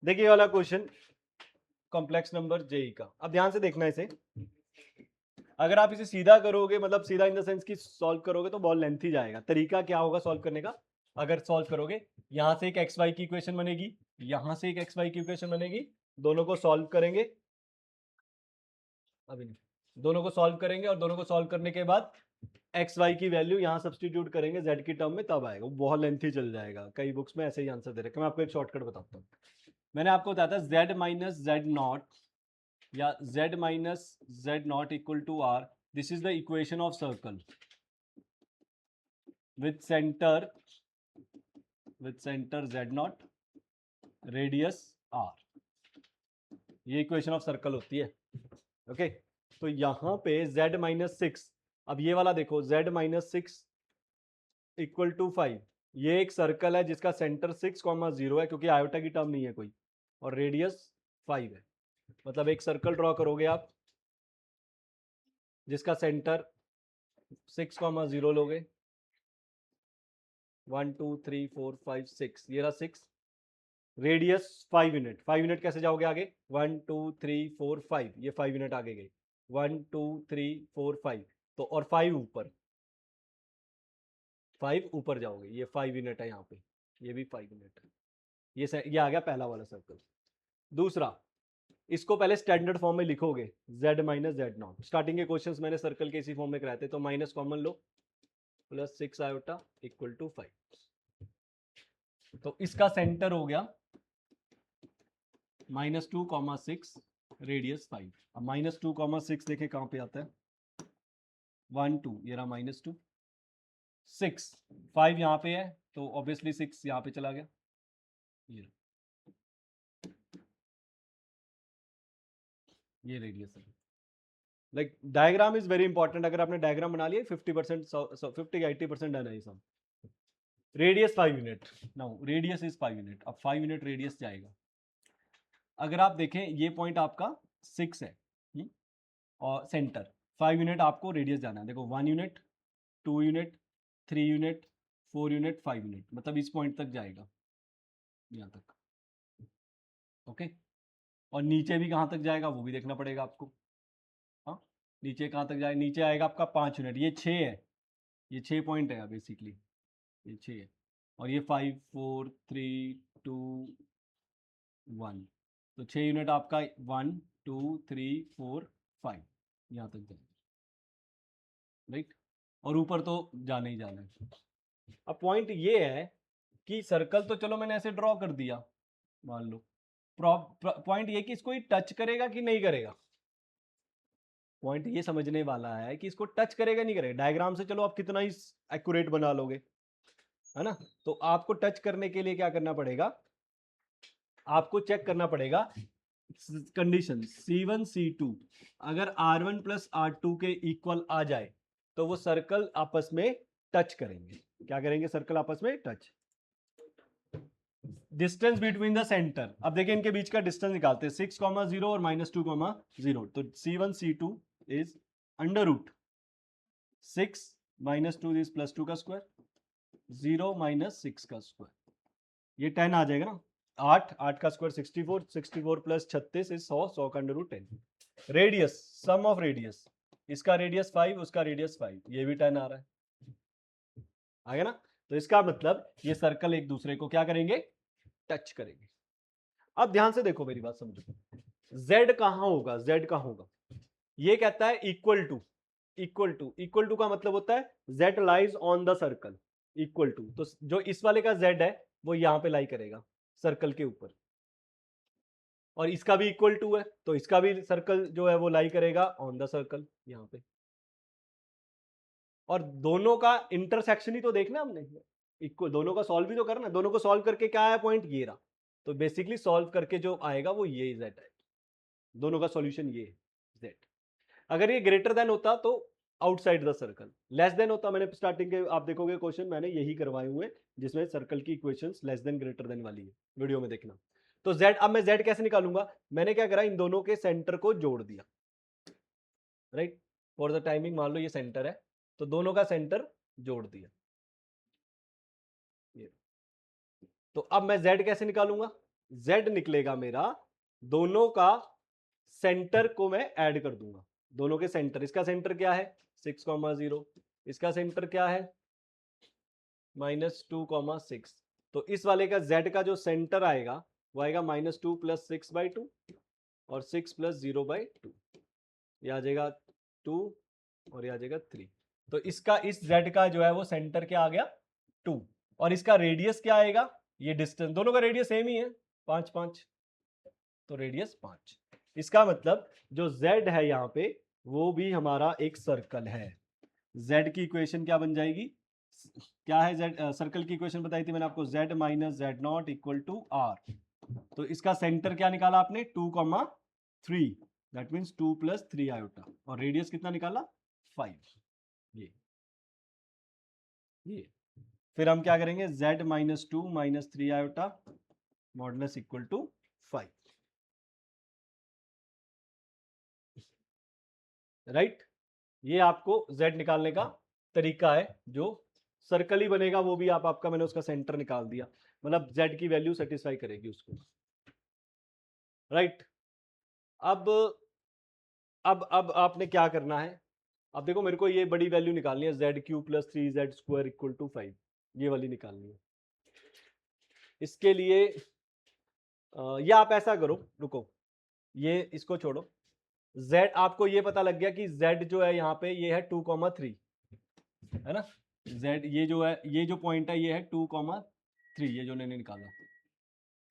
देखिए वाला question complex number JEE का, अब ध्यान से देखना इसे। अगर आप इसे सीधा करोगे, मतलब सीधा इन द सेंस कि सॉल्व करोगे, तो बहुत लेंथी जाएगा। तरीका क्या होगा सॉल्व करने का? अगर सॉल्व करोगे, यहां से एक एक्स वाई की इक्वेशन बनेगी, यहां से एक एक्स वाई की इक्वेशन बनेगी, दोनों को सॉल्व करेंगे। अभी नहीं, दोनों को सॉल्व करेंगे और दोनों को सॉल्व करने के बाद एक्स वाई की वैल्यू यहां सब्सटीट्यूट करेंगे जेड की टर्म में, तब आएगा। वो बहुत लेंथी चल जाएगा, कई बुक्स में ऐसे ही आंसर दे रखे। मैं आपको एक शॉर्टकट बताता हूँ। मैंने आपको बताया था जेड माइनस जेड नॉट या z minus Z not equal to R. This is the equation of circle with centre z not, radius r। ये इक्वेशन ऑफ सर्कल होती है। ओके, तो यहां पे z माइनस सिक्स, अब ये वाला देखो, z minus six equal to 5। ये एक सर्कल है जिसका सेंटर 6,0 है, क्योंकि आयोटा की टर्म नहीं है कोई, और रेडियस 5 है। मतलब एक सर्कल ड्रॉ करोगे आप जिसका सेंटर 6,0 लोगे, 1 2 3 4 5 6, ये रहा 6, रेडियस 5 यूनिट। 5 यूनिट कैसे जाओगे आगे? 1 2 3 4 5, ये 5 यूनिट आगे गई, 1 2 3 4 5, तो और 5 ऊपर, 5 ऊपर जाओगे, ये 5 यूनिट है यहाँ पे, ये भी 5 यूनिट है। ये आ गया पहला वाला सर्कल। दूसरा, इसको पहले स्टैंडर्ड फॉर्म में लिखोगे, z minus Z not. Starting के क्वेश्चंस मैंने सर्कल के इसी फॉर्म में कराए थे, तो माइनस कॉमन लो, प्लस 6 आयोटा इक्वल टू 5। तो इसका सेंटर हो गया -2,6, रेडियस 5। अब -2,6 देखें कहां पे आता है, 1 2, ये रहा -2, 6 5 यहां पे है, तो ऑब्वियसली 6 यहां पे चला गया। ये रेडियस है। Like diagram is very important. अगर आपने डायग्राम बना लिया 50%, 50-80% डन है ये सब। Radius 5 unit, now radius is 5 unit. अब 5 यूनिट रेडियस जाएगा। अगर आप देखें, ये पॉइंट आपका 6 है, और सेंटर 5 यूनिट आपको रेडियस जाना है। देखो 1 unit, 2 unit, 3 unit, 4 unit, 5 unit, मतलब इस पॉइंट तक जाएगा, यहाँ तक। ओके, और नीचे भी कहाँ तक जाएगा वो भी देखना पड़ेगा आपको। हाँ, नीचे कहाँ तक जाएगा? नीचे आएगा आपका 5 यूनिट, ये 6 है, ये 6 पॉइंट है बेसिकली, ये 6 है, और ये 5 4 3 2 1, तो 6 यूनिट आपका 1 2 3 4 5 यहाँ तक जाएगा, राइट। और ऊपर तो जाना ही जाना है। अब पॉइंट ये है कि सर्कल तो चलो मैंने ऐसे ड्रॉ कर दिया, मान लो। पॉइंट ये कि इसको ये टच करेगा कि नहीं करेगा। पॉइंट ये समझने वाला है कि इसको टच करेगा नहीं करेगा। डायग्राम से चलो आप कितना ही एक्यूरेट बना लोगे, है ना, तो आपको टच करने के लिए क्या करना पड़ेगा, आपको चेक करना पड़ेगा कंडीशन C1 C2 अगर R1 प्लस R2 के इक्वल आ जाए, तो वो सर्कल आपस में टच करेंगे। क्या करेंगे? सर्कल आपस में touch. Distance between the centre, अब देखिए इनके बीच का डिस्टेंस निकालते हैं, 6,0 और -2,0, तो C1 C2 is under root 6 -2 is +2 का स्क्वायर, 0 - 6 का स्क्वायर, ये 10 आ जाएगा ना। 8 का स्क्वायर 64, 64 प्लस 36 इज 100, 100 का under root 10। Radius, sum of radius, इसका रेडियस 5, उसका रेडियस 5, ये भी 10 आ रहा है, आ गया ना। तो इसका मतलब ये सर्कल एक दूसरे को क्या करेंगे? टच करेंगे। अब ध्यान से देखो, मेरी बात समझो, z कहां होगा? z कहां होगा? ये कहता है equal to, equal to, equal to का मतलब होता है z lies on the circle, equal to. तो जो इस वाले का z है वो यहां पे लाई करेगा सर्कल के ऊपर, और इसका भी इक्वल टू है, तो इसका भी सर्कल जो है वो लाई करेगा ऑन द सर्कल यहां पे। और दोनों का इंटरसेक्शन ही तो देखना हमने, इक्वल, दोनों का सॉल्व भी तो करना। दोनों को सॉल्व करके क्या आया पॉइंट? ये रहा। तो बेसिकली सॉल्व करके जो आएगा वो ये z है, दोनों का सॉल्यूशन ये है z। अगर ये ग्रेटर देन होता तो outside the circle, less than होता, मैंने स्टार्टिंग के आप देखोगे क्वेश्चन मैंने यही करवाए हुए जिसमें सर्कल की equations less than greater than वाली है, वीडियो में देखना। तो z, अब मैं z कैसे निकालूंगा? मैंने क्या करा, इन दोनों के सेंटर को जोड़ दिया, राइट। फॉर द टाइमिंग मान लो ये सेंटर है, तो दोनों का सेंटर जोड़ दिया, ये। तो अब मैं z कैसे निकालूंगा? z निकलेगा मेरा, दोनों का सेंटर को मैं ऐड कर दूंगा, दोनों के सेंटर, इसका सेंटर क्या है 6,0, इसका सेंटर क्या है -2,6, तो इस वाले का z का जो सेंटर आएगा वो आएगा -2 + 6/2 और 6 + 0/2, ये आ जाएगा 2 और ये आ जाएगा 3। तो इसका इस z का जो है वो सेंटर क्या आ गया 2, और इसका रेडियस क्या आएगा, ये डिस्टेंस, दोनों का रेडियस सेम ही है 5 5, तो रेडियस 5। इसका मतलब जो z है यहाँ पे वो भी हमारा एक सर्कल है। z की इक्वेशन क्या बन जाएगी, क्या है z, सर्कल की इक्वेशन बताई थी मैंने आपको, z - z0 = r। तो इसका सेंटर क्या निकाला आपने 2,3, दैट मीन्स 2 + 3 आयोटा, और रेडियस कितना निकाला 5। ये फिर हम क्या करेंगे, z - 2 - 3 आयोटा मॉडुलस = 5, राइट। ये आपको z निकालने का तरीका है, जो सर्कल ही बनेगा वो भी आपका मैंने उसका सेंटर निकाल दिया, मतलब z की वैल्यू सेटिस्फाई करेगी उसको, राइट। अब आपने क्या करना है, अब देखो मेरे को ये बड़ी वैल्यू निकालनी है, z³ + 3z² = 5, ये वाली निकालनी है। इसके लिए या आप ऐसा करो, रुको, ये इसको छोड़ो, z आपको ये पता लग गया कि z जो है यहाँ पे ये है 2,3, है ना, z ये जो है, ये जो पॉइंट है ये है 2,3, ये जो मैंने निकाला,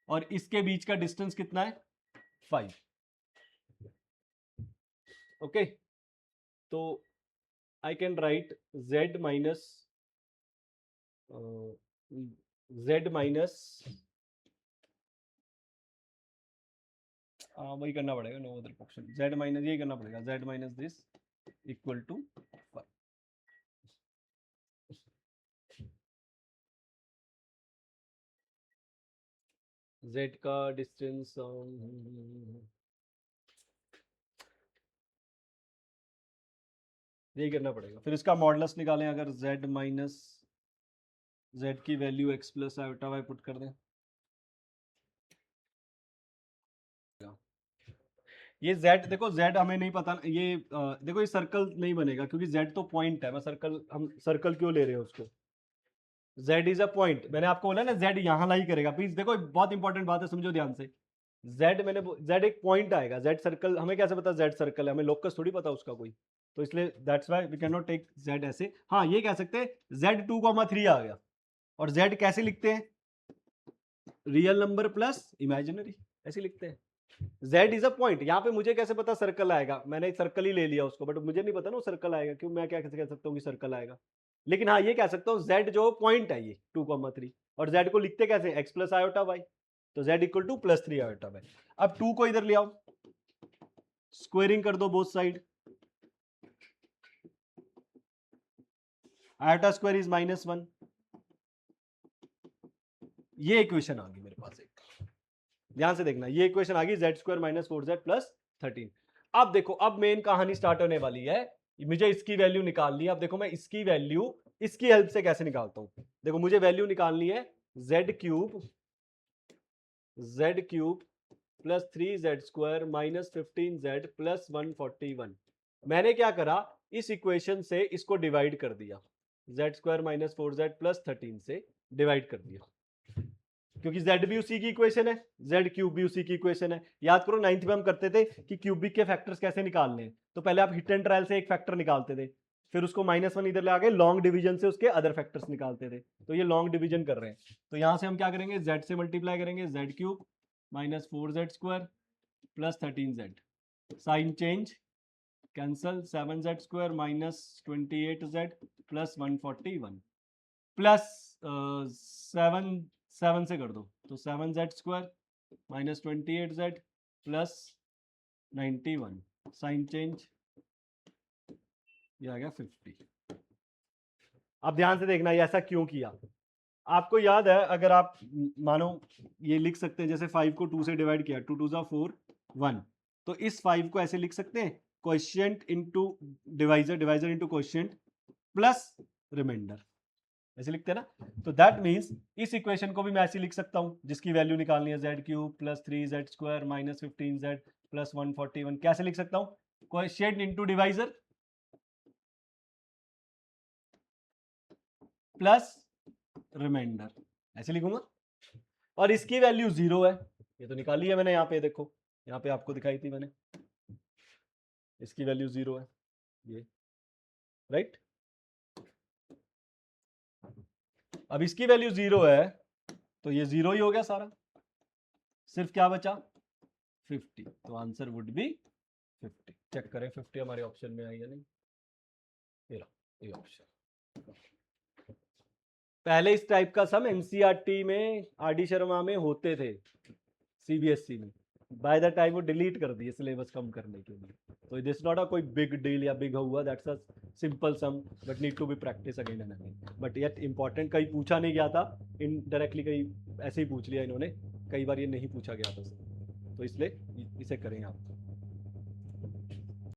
और इसके बीच का डिस्टेंस कितना है 5, ओके। तो I can write z minus वही करना पड़ेगा, no other option, z minus यही करना पड़ेगा, z minus this equal to 5। z का डिस्टेंस यही करना पड़ेगा, फिर इसका मॉडुलस निकालें, अगर z माइनस z की वैल्यू x + i/y पुट कर दें, ये z देखो, z हमें नहीं पता, ये देखो ये सर्कल नहीं बनेगा क्योंकि z तो पॉइंट है, मैं सर्कल, हम सर्कल क्यों ले रहे हैं उसको, z इज अ पॉइंट, मैंने आपको बोला ना z यहां लाई करेगा, प्लीज देखो बहुत इंपॉर्टेंट बात है, समझो ध्यान से, z एक पॉइंट आएगा, z सर्कल, हमें कैसे पता z सर्कल है, हमें लोकस थोड़ी पता उसका कोई, तो इसलिए that's why we can not take z ऐसे। हाँ ये कह सकते हैं z 2,3 आ गया, और z कैसे लिखते हैं, रियल नंबर प्लस इमेजिनरी, ऐसे लिखते हैं। z इज अ पॉइंट, यहाँ पे मुझे कैसे पता सर्कल आएगा, मैंने एक सर्कल ही ले लिया उसको, बट मुझे नहीं पता ना वो सर्कल आएगा, क्यों, मैं क्या कैसे कह सकता हूँ कि सर्कल आएगा, लेकिन हाँ ये कह सकता हूँ z जो पॉइंट है ये 2,3, और z को लिखते कैसे x + i/y, तो z = +3 i/y। अब 2 को इधर ले आओ, स्क्वेयरिंग कर दो बोथ साइड, i² इज -1, ये इक्वेशन आ गई मेरे पास एक, ध्यान से देखना, ये इक्वेशन आ गई z² - 4z + 13। अब देखो, अब मेन कहानी स्टार्ट होने वाली है, मुझे इसकी वैल्यू निकालनी है। अब देखो मैं इसकी वैल्यू इसकी हेल्प से कैसे निकालता हूं, देखो मुझे वैल्यू निकालनी है z³ + 3z² - 15z + 141। मैंने क्या करा, इस इक्वेशन से इसको डिवाइड कर दिया, z² - 4z + 13 से डिवाइड कर दिया, क्योंकि z भी उसी की इक्वेशन है, z³ भी उसी की इक्वेशन है। याद करो 9th में हम करते थे कि क्यूबिक के फैक्टर्स कैसे निकालने हैं, तो पहले आप हिट एंड ट्रायल से एक फैक्टर निकालते थे, फिर उसको -1 इधर ले आके लॉन्ग डिवीजन से उसके अदर फैक्टर्स निकालते थे, तो ये लॉन्ग डिवीजन कर रहे हैं, तो यहां से हम क्या करेंगे, z से मल्टीप्लाई करेंगे, z³ - 4z² + 13z, sign change cancel, 7z² - 28z + 141 plus 7 से कर दो, तो 7z² - 28z + 91, साइन चेंज, ये आ गया 50। अब ध्यान से देखना ये ऐसा क्यों किया, आपको याद है, अगर आप मानो ये लिख सकते हैं, जैसे 5 को 2 से डिवाइड किया, 2 2 4 1, तो इस 5 को ऐसे लिख सकते हैं, quotient into divisor, divisor into quotient plus remainder, ऐसे लिखते हैं ना, तो दैट मीन्स इस इक्वेशन को भी मैं ऐसे लिख सकता हूँ, जिसकी वैल्यू निकालनी है Z cube plus 3z square minus 15z plus 141। कैसे लिख सकता हूँ? Coefficient into divisor plus remainder, ऐसे लिखूंगा। और इसकी वैल्यू 0 है, ये तो निकाली है मैंने, यहाँ पे देखो, यहाँ पे आपको दिखाई थी मैंने, इसकी वैल्यू 0 है ये, राइट। अब इसकी वैल्यू 0 है तो ये 0 ही हो गया सारा, सिर्फ क्या बचा 50, तो आंसर वुड बी 50। चेक करें 50 हमारे ऑप्शन में आई या नहीं, ये ऑप्शन। पहले इस टाइप का सम एनसीईआरटी में आर डी शर्मा में होते थे, सीबीएसई में, बाय द टाइम वो डिलीट कर दिए सिलेबस कम करने के लिए। तो दिस नॉट अ कोई बिग डील या बिग हुआ, that's a simple sum but need to be practice again and again, but yet important, कहीं पूछा नहीं गया था, इनडायरेक्टली कहीं ऐसे ही पूछ लिया इन्होंने, कई बार ये नहीं पूछा गया था, तो इसलिए इसे करें आप।